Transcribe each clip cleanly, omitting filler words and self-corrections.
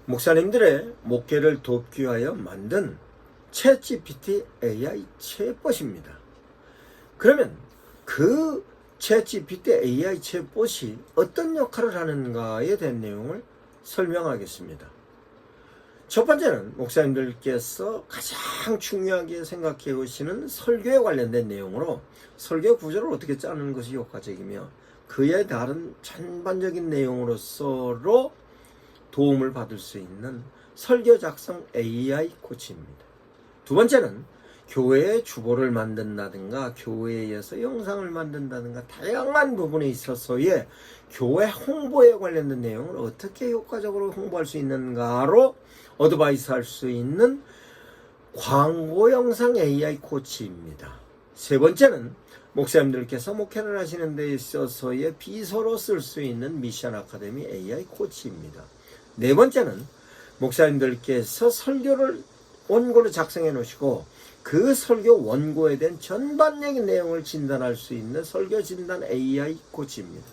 목사님들의 목회를 돕기 위하여 만든 챗GPT AI 챗봇입니다. 그러면 그 챗GPT AI 챗봇이 어떤 역할을 하는가에 대한 내용을 설명하겠습니다. 첫 번째는 목사님들께서 가장 중요하게 생각해 보시는 설교에 관련된 내용으로 설교 구조를 어떻게 짜는 것이 효과적이며 그에 따른 전반적인 내용으로서로 도움을 받을 수 있는 설교 작성 AI 코치입니다. 두 번째는 교회의 주보를 만든다든가 교회에서 영상을 만든다든가 다양한 부분에 있어서의 교회 홍보에 관련된 내용을 어떻게 효과적으로 홍보할 수 있는가로 어드바이스 할 수 있는 광고 영상 AI 코치입니다. 세 번째는 목사님들께서 목회를 하시는 데 있어서의 비서로 쓸 수 있는 미션 아카데미 AI 코치입니다. 네 번째는 목사님들께서 설교를 원고를 작성해 놓으시고 그 설교 원고에 대한 전반적인 내용을 진단할 수 있는 설교 진단 AI 코치입니다.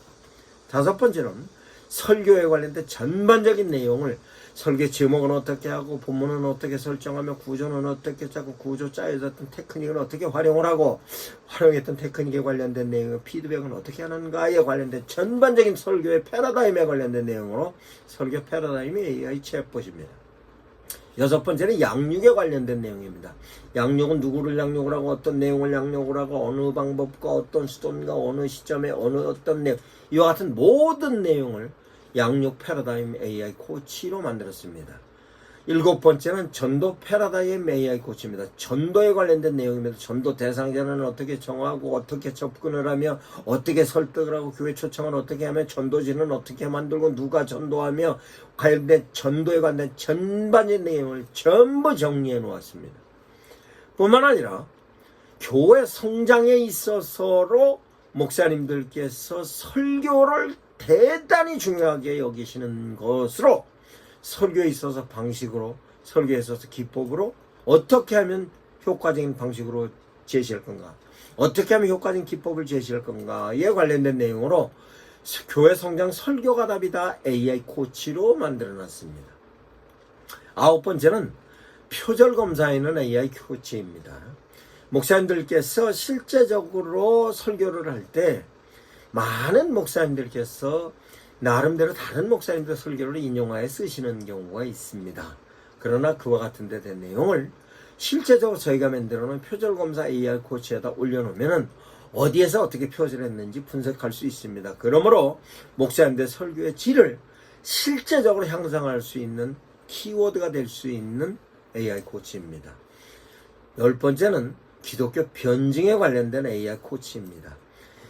다섯 번째는 설교에 관련된 전반적인 내용을 설교 제목은 어떻게 하고 본문은 어떻게 설정하며 구조는 어떻게 짜고 구조 짜여졌던 테크닉은 어떻게 활용을 하고 활용했던 테크닉에 관련된 내용 피드백은 어떻게 하는가에 관련된 전반적인 설교의 패러다임에 관련된 내용으로 설교 패러다임이 AI 챗봇입니다. 여섯 번째는 양육에 관련된 내용입니다. 양육은 누구를 양육을 하고 어떤 내용을 양육을 하고 어느 방법과 어떤 수단과 어느 시점에 어떤 내용 이와 같은 모든 내용을 양육 패러다임 AI 코치로 만들었습니다. 일곱 번째는 전도 패러다임 AI 코치입니다. 전도에 관련된 내용입니다. 전도 대상자는 어떻게 정하고 어떻게 접근을 하며 어떻게 설득을 하고 교회 초청을 어떻게 하며 전도지는 어떻게 만들고 누가 전도하며 관련된 전도에 관련된 전반적인 내용을 전부 정리해 놓았습니다. 뿐만 아니라 교회 성장에 있어서로 목사님들께서 설교를 대단히 중요하게 여기시는 것으로 설교에 있어서 방식으로 설교에 있어서 기법으로 어떻게 하면 효과적인 방식으로 제시할 건가 어떻게 하면 효과적인 기법을 제시할 건가에 관련된 내용으로 교회 성장 설교가 답이다 AI 코치로 만들어놨습니다. 아홉 번째는 표절 검사에는 AI 코치입니다. 목사님들께서 실제적으로 설교를 할 때 많은 목사님들께서 나름대로 다른 목사님들 설교를 인용하여 쓰시는 경우가 있습니다. 그러나 그와 같은 데 된 내용을 실제적으로 저희가 만들어놓은 표절검사 AI 코치에다 올려놓으면 어디에서 어떻게 표절했는지 분석할 수 있습니다. 그러므로 목사님들 설교의 질을 실제적으로 향상할 수 있는 키워드가 될 수 있는 AI 코치입니다. 열 번째는 기독교 변증에 관련된 AI 코치입니다.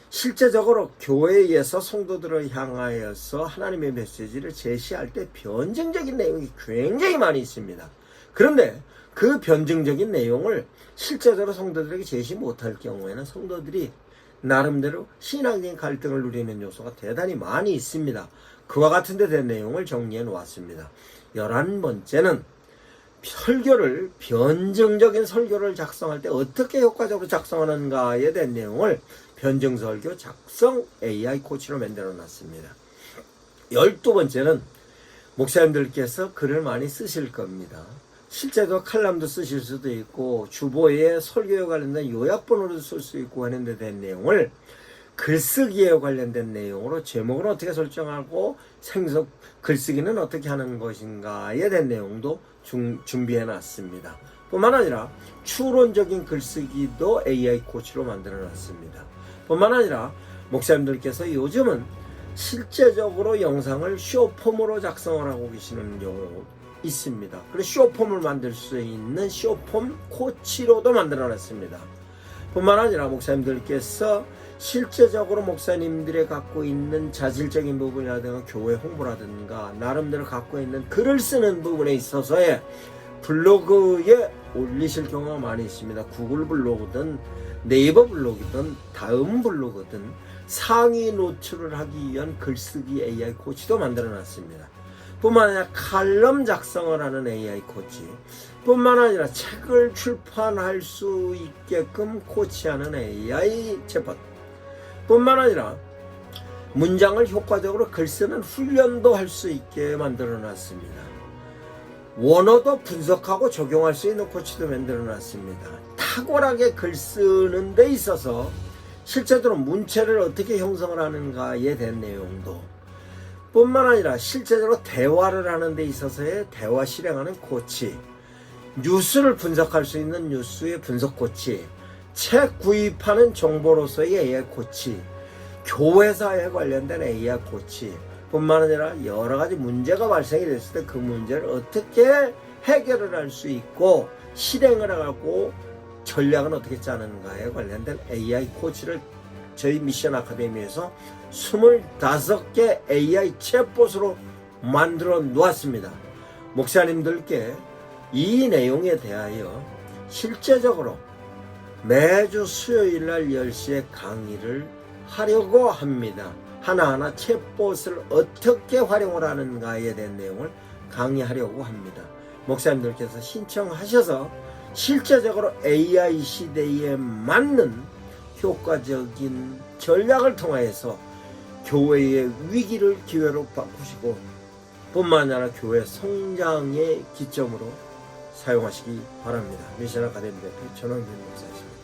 실제적으로 교회에서 성도들을 향하여서 하나님의 메시지를 제시할 때 변증적인 내용이 굉장히 많이 있습니다. 그런데 그 변증적인 내용을 실제적으로 성도들에게 제시 못할 경우에는 성도들이 나름대로 신앙적인 갈등을 누리는 요소가 대단히 많이 있습니다. 그와 같은 데 된 내용을 정리해 놓았습니다. 11번째는 설교를 변증적인 설교를 작성할 때 어떻게 효과적으로 작성하는가에 대한 내용을 변증설교 작성 AI 코치로 만들어 놨습니다. 12번째는 목사님들께서 글을 많이 쓰실 겁니다. 실제로 칼럼도 쓰실 수도 있고 주보에 설교에 관련된 요약본으로도 쓸 수 있고 하는 데 대한 내용을 글쓰기에 관련된 내용으로 제목은 어떻게 설정하고 생성 글쓰기는 어떻게 하는 것인가에 대한 내용도 준비해 놨습니다. 뿐만 아니라 추론적인 글쓰기도 AI 코치로 만들어 놨습니다. 뿐만 아니라 목사님들께서 요즘은 실제적으로 영상을 쇼폼으로 작성을 하고 계시는 경우 있습니다. 그래서 쇼폼을 만들 수 있는 쇼폼 코치로도 만들어 놨습니다. 뿐만 아니라 목사님들께서 실제적으로 목사님들이 갖고 있는 자질적인 부분이라든가 교회 홍보라든가 나름대로 갖고 있는 글을 쓰는 부분에 있어서의 블로그에 올리실 경우가 많이 있습니다. 구글 블로그든 네이버 블로그든 다음 블로그든 상위 노출을 하기 위한 글쓰기 AI 코치도 만들어 놨습니다. 뿐만 아니라 칼럼 작성을 하는 AI 코치 뿐만 아니라 책을 출판할 수 있게끔 코치하는 AI 챗봇 뿐만 아니라 문장을 효과적으로 글 쓰는 훈련도 할 수 있게 만들어 놨습니다. 원어도 분석하고 적용할 수 있는 코치도 만들어 놨습니다. 탁월하게 글 쓰는 데 있어서 실제적으로 문체를 어떻게 형성을 하는가에 대한 내용도 뿐만 아니라 실제적으로 대화를 하는 데 있어서의 대화 실행하는 코치, 뉴스를 분석할 수 있는 뉴스의 분석 코치, 책 구입하는 정보로서의 AI 코치, 교회사에 관련된 AI 코치 뿐만 아니라 여러 가지 문제가 발생이 됐을 때 그 문제를 어떻게 해결을 할 수 있고 실행을 하고 전략은 어떻게 짜는가에 관련된 AI 코치를 저희 미션 아카데미에서 25개 AI 챗봇으로 만들어 놓았습니다. 목사님들께 이 내용에 대하여 실제적으로 매주 수요일 날 10시에 강의를 하려고 합니다. 하나하나 챗봇을 어떻게 활용을 하는가에 대한 내용을 강의하려고 합니다. 목사님들께서 신청하셔서 실제적으로 AI 시대에 맞는 효과적인 전략을 통하여서 교회의 위기를 기회로 바꾸시고 뿐만 아니라 교회 성장의 기점으로 사용하시기 바랍니다. 미션 아카데미 대표 전원균 목사입니다.